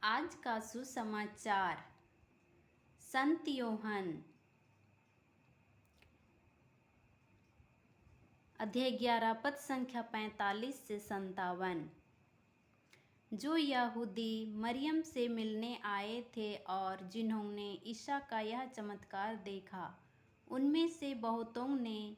आज का सुसमाचार। संत योहन अध्याय 11 पद संख्या 45 से 57। जो यहूदी मरियम से मिलने आए थे और जिन्होंने ईसा का यह चमत्कार देखा, उनमें से बहुतों ने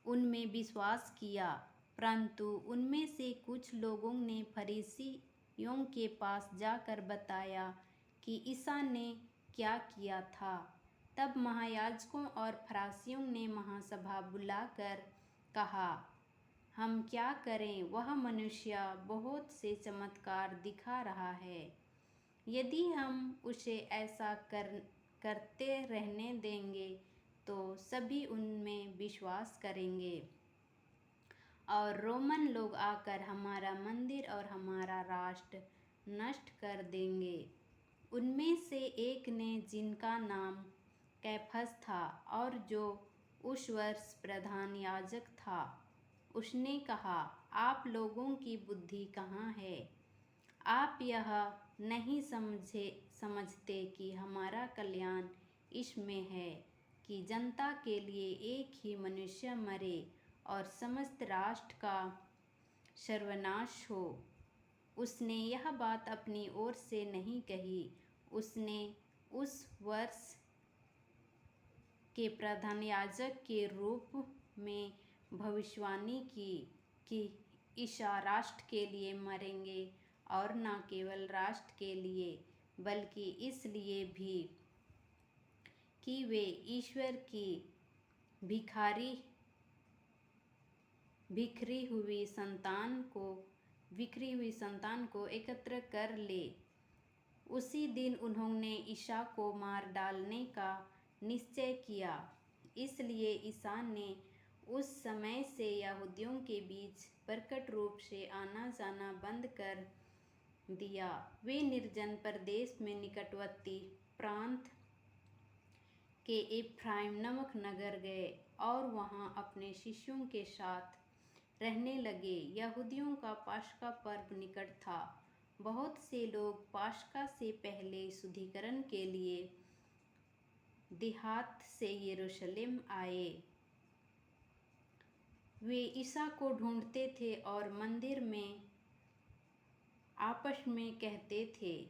उनमें विश्वास किया, परंतु उनमें से कुछ लोगों ने फरीसियों के पास जाकर बताया कि ईसा ने क्या किया था। तब महायाजकों और फरीसियों ने महासभा बुलाकर कहा, हम क्या करें? वह मनुष्य बहुत से चमत्कार दिखा रहा है। यदि हम उसे ऐसा करते रहने देंगे तो सभी उनमें विश्वास करेंगे और रोमन लोग आकर हमारा मंदिर और हमारा राष्ट्र नष्ट कर देंगे। उनमें से एक ने, जिनका नाम कैफस था और जो उस वर्ष प्रधान याजक था, उसने कहा, आप लोगों की बुद्धि कहाँ है? आप यह नहीं समझते कि हमारा कल्याण इसमें है कि जनता के लिए एक ही मनुष्य मरे और समस्त राष्ट्र का सर्वनाश हो। उसने यह बात अपनी ओर से नहीं कही, उसने उस वर्ष के प्रधान याजक के रूप में भविष्यवाणी की कि ईसा राष्ट्र के लिए मरेंगे, और न केवल राष्ट्र के लिए बल्कि इसलिए भी कि वे ईश्वर की बिखरी हुई संतान को एकत्र कर ले। उसी दिन उन्होंने ईसा को मार डालने का निश्चय किया। इसलिए ईसा ने उस समय से यहूदियों के बीच प्रकट रूप से आना जाना बंद कर दिया। वे निर्जन प्रदेश में निकटवर्ती प्रांत के इफ्राइम नामक नगर गए और वहां अपने शिष्यों के साथ रहने लगे। यहूदियों का पास्का पर्व निकट था। बहुत से लोग पास्का से पहले शुद्धिकरण के लिए देहात से यरूशलेम आए। वे ईसा को ढूंढते थे और मंदिर में आपस में कहते थे,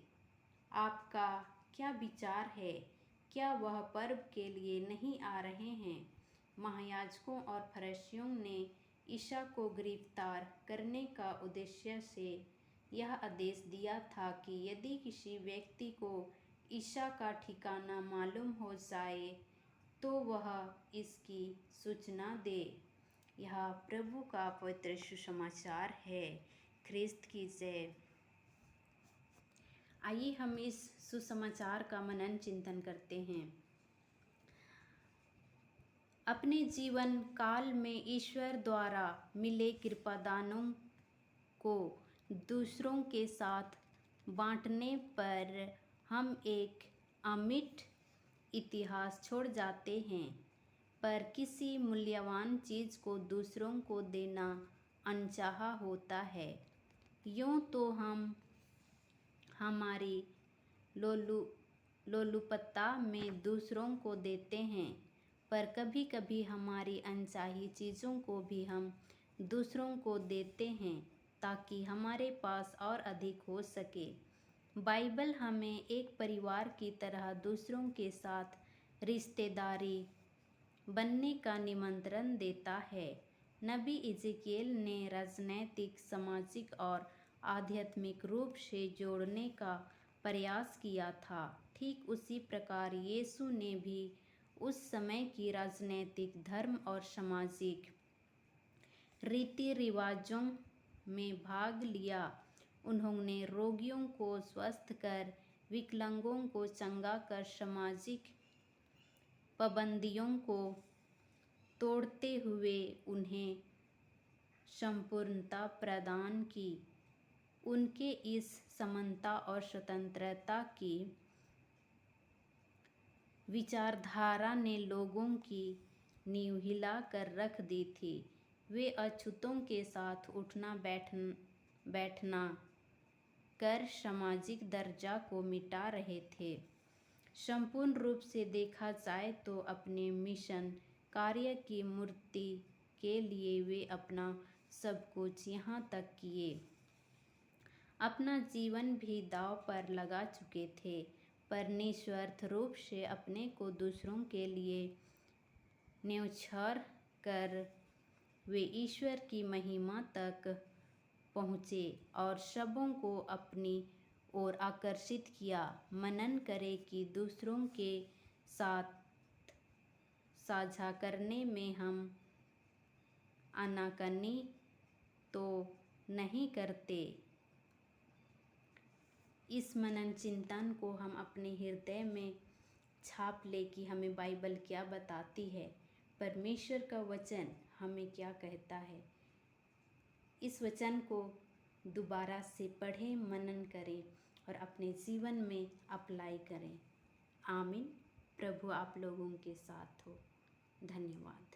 आपका क्या विचार है? क्या वह पर्व के लिए नहीं आ रहे हैं? महायाजकों और फरीसियों ने ईसा को गिरफ्तार करने का उद्देश्य से यह आदेश दिया था कि यदि किसी व्यक्ति को ईसा का ठिकाना मालूम हो जाए तो वह इसकी सूचना दे। यह प्रभु का पवित्र सुसमाचार है। ख्रिस्त की जय। आइए हम इस सुसमाचार का मनन चिंतन करते हैं। अपने जीवन काल में ईश्वर द्वारा मिले कृपादानों को दूसरों के साथ बांटने पर हम एक अमिट इतिहास छोड़ जाते हैं, पर किसी मूल्यवान चीज़ को दूसरों को देना अनचाहा होता है। यूँ तो हम हमारी लोलुपता में दूसरों को देते हैं, पर कभी कभी हमारी अनचाही चीज़ों को भी हम दूसरों को देते हैं ताकि हमारे पास और अधिक हो सके। बाइबल हमें एक परिवार की तरह दूसरों के साथ रिश्तेदारी बनने का निमंत्रण देता है। नबी इज़ेकियल ने राजनैतिक, सामाजिक और आध्यात्मिक रूप से जोड़ने का प्रयास किया था। ठीक उसी प्रकार यीशु ने भी उस समय की राजनैतिक, धर्म और सामाजिक रीति रिवाजों में भाग लिया। उन्होंने रोगियों को स्वस्थ कर, विकलांगों को चंगा कर, सामाजिक पाबंदियों को तोड़ते हुए उन्हें संपूर्णता प्रदान की। उनके इस समानता और स्वतंत्रता की विचारधारा ने लोगों की नींव हिला कर रख दी थी। वे अछूतों के साथ उठना बैठना, कर सामाजिक दर्जा को मिटा रहे थे। संपूर्ण रूप से देखा जाए तो अपने मिशन कार्य की मूर्ति के लिए वे अपना सब कुछ यहाँ तक किए, अपना जीवन भी दांव पर लगा चुके थे, पर निस्वार्थ रूप से अपने को दूसरों के लिए न्यौछावर कर वे ईश्वर की महिमा तक पहुँचे और सबों को अपनी ओर आकर्षित किया। मनन करें कि दूसरों के साथ साझा करने में हम आनाकानी तो नहीं करते। इस मनन चिंतन को हम अपने हृदय में छाप ले कि हमें बाइबल क्या बताती है, परमेश्वर का वचन हमें क्या कहता है। इस वचन को दोबारा से पढ़ें, मनन करें और अपने जीवन में अप्लाई करें। आमीन। प्रभु आप लोगों के साथ हो। धन्यवाद।